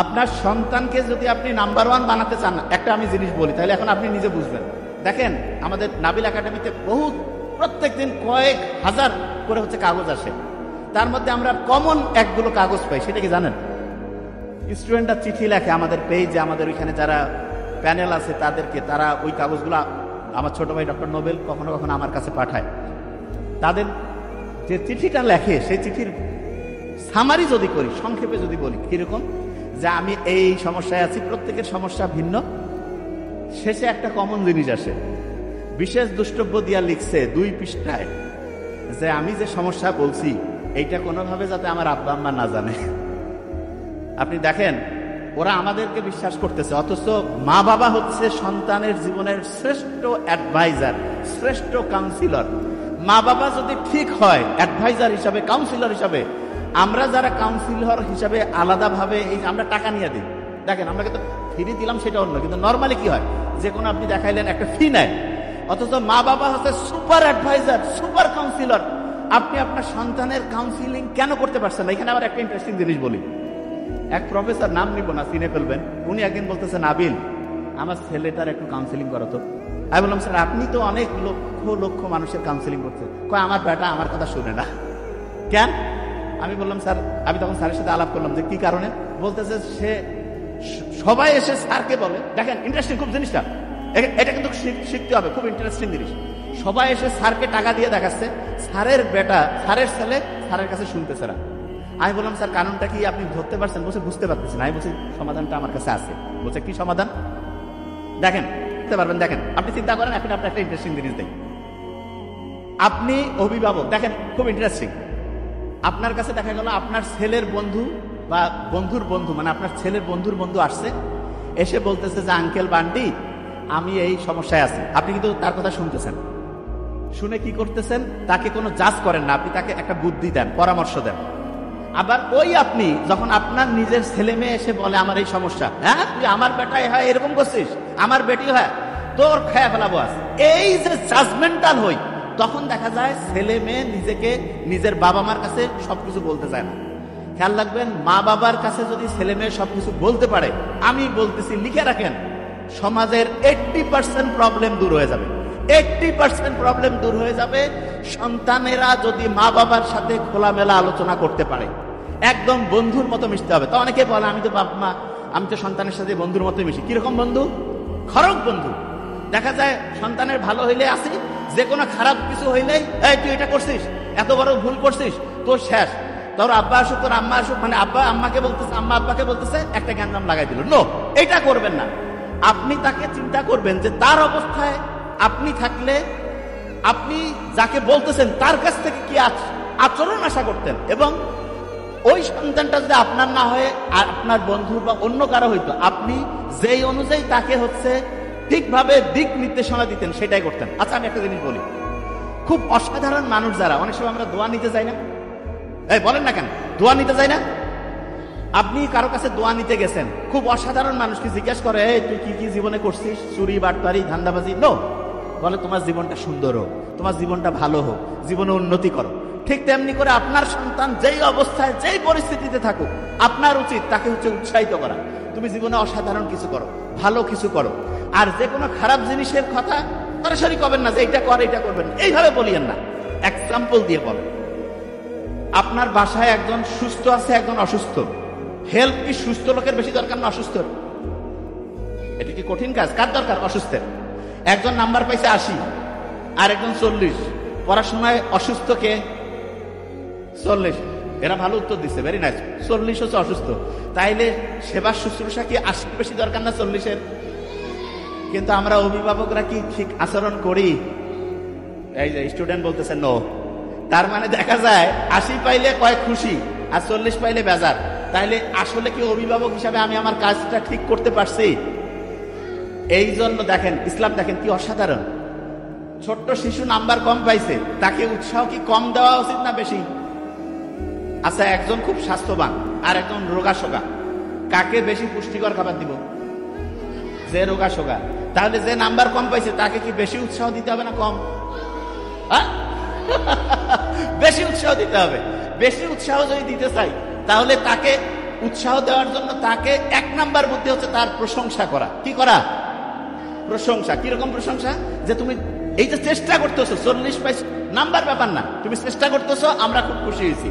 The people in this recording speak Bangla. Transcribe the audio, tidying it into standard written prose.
আপনার সন্তানকে যদি আপনি নাম্বার ওয়ান বানাতে চান, একটা আমি জিনিস বলি, তাহলে এখন আপনি নিজে বুঝবেন। দেখেন আমাদের নাবিল একাডেমিতে বহুত প্রত্যেকদিন কয়েক হাজার করে হচ্ছে কাগজ আসে, তার মধ্যে আমরা কমন একগুলো কাগজ পাই, সেটা কি জানেন? স্টুডেন্টরা চিঠি লেখে আমাদের পেজে, আমাদের ওইখানে যারা প্যানেল আছে তাদেরকে, তারা ওই কাগজগুলো আমার ছোট ভাই ডক্টর নোবেল কখনো কখনো আমার কাছে পাঠায়। তাদের যে চিঠিটা লেখে সেই চিঠির সামারি যদি করি, সংক্ষেপে যদি বলি কিরকম, যে আমি এই সমস্যায় আছি, প্রত্যেকের সমস্যা ভিন্ন, শেষে একটা কমন জিনিস আসে। বিশেষ দ্রষ্টব্য দিয়া লিখছে 2 পৃষ্ঠায় যে আমি যে সমস্যা বলছি এইটা কোনোভাবে যাতে আমার আব্বা আম্মা না জানে। আপনি দেখেন ওরা আমাদেরকে বিশ্বাস করতেছে, অথচ মা বাবা হচ্ছে সন্তানের জীবনের শ্রেষ্ঠ অ্যাডভাইজার, শ্রেষ্ঠ কাউন্সিলর। মা বাবা যদি ঠিক হয় অ্যাডভাইজার হিসাবে, কাউন্সিলর হিসাবে, আমরা যারা কাউন্সিলর হিসাবে আলাদাভাবে এই আমরা টাকা নিয়ে দিই। দেখেন আমরা কিন্তু ফ্রি দিলাম সেটা অন্য, কিন্তু নর্মালি কি হয়, যে কোনো আপনি দেখাইলেন একটা ফি নেয়, অথচ মা বাবা হচ্ছে সুপার অ্যাডভাইজার, সুপার কাউন্সিলর। আপনি আপনার সন্তানের কাউন্সিলিং কেন করতে পারছেন না? এখানে আবার একটা ইন্টারেস্টিং জিনিস বলি। এক প্রফেসর, নাম নিব না, চিনে ফেলবেন, উনি একদিন বলতেছেন, নাবিল আমার ছেলেটার একটু কাউন্সিলিং করো তো। আমি বললাম, স্যার আপনি তো অনেক লক্ষ লক্ষ মানুষের কাউন্সিলিং করছেন। কয় আমার বেটা আমার কথা শুনে না। কেন? আমি বললাম, স্যার, আমি তখন স্যারের সাথে আলাপ করলাম যে কি কারণে। বলতেছে সে সবাই এসে স্যারকে বলে, দেখেন ইন্টারেস্টিং খুব জিনিসটা, এটা কিন্তু শিখতে হবে, খুব ইন্টারেস্টিং জিনিস। সবাই এসে স্যারকে টাকা দিয়ে দেখাচ্ছে, স্যারের বেটা, স্যারের ছেলে স্যারের কাছে শুনতেছে না। আমি বললাম, স্যার কারণটা কি আপনি ধরতে পারছেন? বলছে বুঝতে পারতেছি না। আমি বলছি সমাধানটা আমার কাছে আছে। বলছে কি সমাধান? দেখেন বুঝতে পারবেন। দেখেন আপনি চিন্তা করেন, এখন আপনার একটা ইন্টারেস্টিং জিনিস দেই। আপনি অভিভাবক, দেখেন খুব ইন্টারেস্টিং, আপনার কাছে দেখা গেল আপনার ছেলের বন্ধু বা বন্ধুর বন্ধু, মানে আপনার ছেলের বন্ধুর বন্ধু আসছে, এসে বলতেছে যে আঙ্কেল বান্ডি আমি এই সমস্যায় আছি। আপনি কিন্তু তার কথা শুনতেছেন, শুনে কি করতেছেন, তাকে কোনো জাজ করেন না, আপনি তাকে একটা বুদ্ধি দেন, পরামর্শ দেন। আবার ওই আপনি যখন আপনার নিজের ছেলে মেয়ে এসে বলে আমার এই সমস্যা, হ্যাঁ তুই আমার বেটাই হয় এরকম করছিস, আমার বেটি হয় তোর খেয়া ফেলাবো আজ, এই যে জাজমেন্টাল হই, তখন দেখা যায় ছেলে মেয়ে নিজেকে নিজের বাবা মার কাছে সবকিছু বলতে চায় না। খেয়াল রাখবেন, মা বাবার কাছে যদি ছেলে মেয়ে সবকিছু বলতে পারে, আমি বলতেছি লিখে রাখেন, সমাজের 80% প্রবলেম দূর হয়ে যাবে। 80% প্রবলেম দূর হয়ে যাবে সন্তানেরা যদি মা বাবার সাথে খোলামেলা আলোচনা করতে পারে। একদম বন্ধুর মতো মিশতে হবে। তো অনেকে বলে আমি তো বাবা মা, আমি তো সন্তানের সাথে বন্ধুর মতো মিশি। কিরকম বন্ধু? খরক বন্ধু। দেখা যায় সন্তানের ভালো হইলে আসি, যে কোনো খারাপ কিছু হইলেই এই তুই এটা করছিস, এত বড় ভুল করছিস, তোর শেষ, তোর আব্বা আসুক, তোর আম্মা আসুক, মানে আব্বা আম্মাকে বলতেছে, আম্মা আব্বাকে বলতেছে, একটা গ্যাঞ্জাম লাগাই দিল। নো, এটা করবেন না। আপনি তাকে চিন্তা করবেন যে তার অবস্থায় আপনি থাকলে আপনি যাকে বলতেছেন তার কাছ থেকে কি আচরণ আশা করতেন, এবং ওই সন্তানটা যদি আপনার না হয়ে আপনার বন্ধুর বা অন্য কারো হইতো, আপনি যেই অনুযায়ী তাকে হচ্ছে ঠিকভাবে দিক নির্দেশনা দিতেন, সেটাই করতেন। আচ্ছা আমি একটা জিনিস বলি, খুব অসাধারণ মানুষ যারা, অনেক সময় আমরা দোয়া নিতে যাই না, এই বলেন না কেন দোয়া নিতে যাই না? আপনি কারো কাছে দোয়া নিতে গেছেন, খুব অসাধারণ মানুষকে জিজ্ঞেস করে এই তুই কি কি জীবনে করছিস, চুরি বাটপারি ধান্দাবাজি? নো, বলে তোমার জীবনটা সুন্দর হোক, তোমার জীবনটা ভালো হোক, জীবনে উন্নতি করো। ঠিক তেমনি করে আপনার সন্তান যেই অবস্থায় যেই পরিস্থিতিতে থাকুক, আপনার উচিত তাকে হচ্ছে উৎসাহিত করা, তুমি জীবনে অসাধারণ কিছু করো, ভালো কিছু করো। আর যে কোনো খারাপ জিনিসের কথা সরাসরি করবেন না যে এটা কর এটা করবেন, এইভাবে বলিয়েন না, এক্সাম্পল দিয়ে বলেন। আপনার বাসায় একজন সুস্থ আছে, একজন অসুস্থ, হেল্প কি সুস্থ লোকের বেশি দরকার না অসুস্থ? এটা কি কঠিন কাজ? কার দরকার? অসুস্থের। একজন নাম্বার পাইছে 80 আর একজন 40, পড়াশোনায় অসুস্থ কে? 40। এরা ভালো উত্তর দিচ্ছে, ভেরি নাইস। 40 হচ্ছে অসুস্থ, তাইলে সেবা শুশ্রূষা কি 80 বেশি দরকার না 40-এর? কিন্তু আমরা অভিভাবকরা কি ঠিক আচরণ করি? এই যে স্টুডেন্ট বলতেছে নো, তার মানে দেখা যায় 80 পাইলে কয় খুশি আর 40 পাইলে বেজার। তাইলে আসলে কি অভিভাবক হিসাবে আমি আমার কাজটা ঠিক করতে পারছি? এই জন্য দেখেন ইসলাম দেখেন কি অসাধারণ। ছোট্ট শিশু নাম্বার কম পাইছে, তাকে উৎসাহ কি কম দেওয়া উচিত না বেশি? আচ্ছা একজন খুব স্বাস্থ্যবান আর একজন রোগাশোগা, কাকে বেশি পুষ্টিকর খাবার দিব? যে রোগাশোগা। তাহলে যে নাম্বার কম পাইছে তাকে কি বেশি উৎসাহ দিতে হবে না কম? বেশি উৎসাহ দিতে হবে। বেশি উৎসাহ যদি দিতে চাই তাহলে তাকে উৎসাহ দেওয়ার জন্য তাকে 1 নাম্বার বুদ্ধি হচ্ছে তার প্রশংসা করা। কি করা? প্রশংসা। কিরকম প্রশংসা? যে তুমি এই যে চেষ্টা করতেছো, 40 নাম্বার ব্যাপার না, তুমি চেষ্টা করতেছো, আমরা খুব খুশি হয়েছি।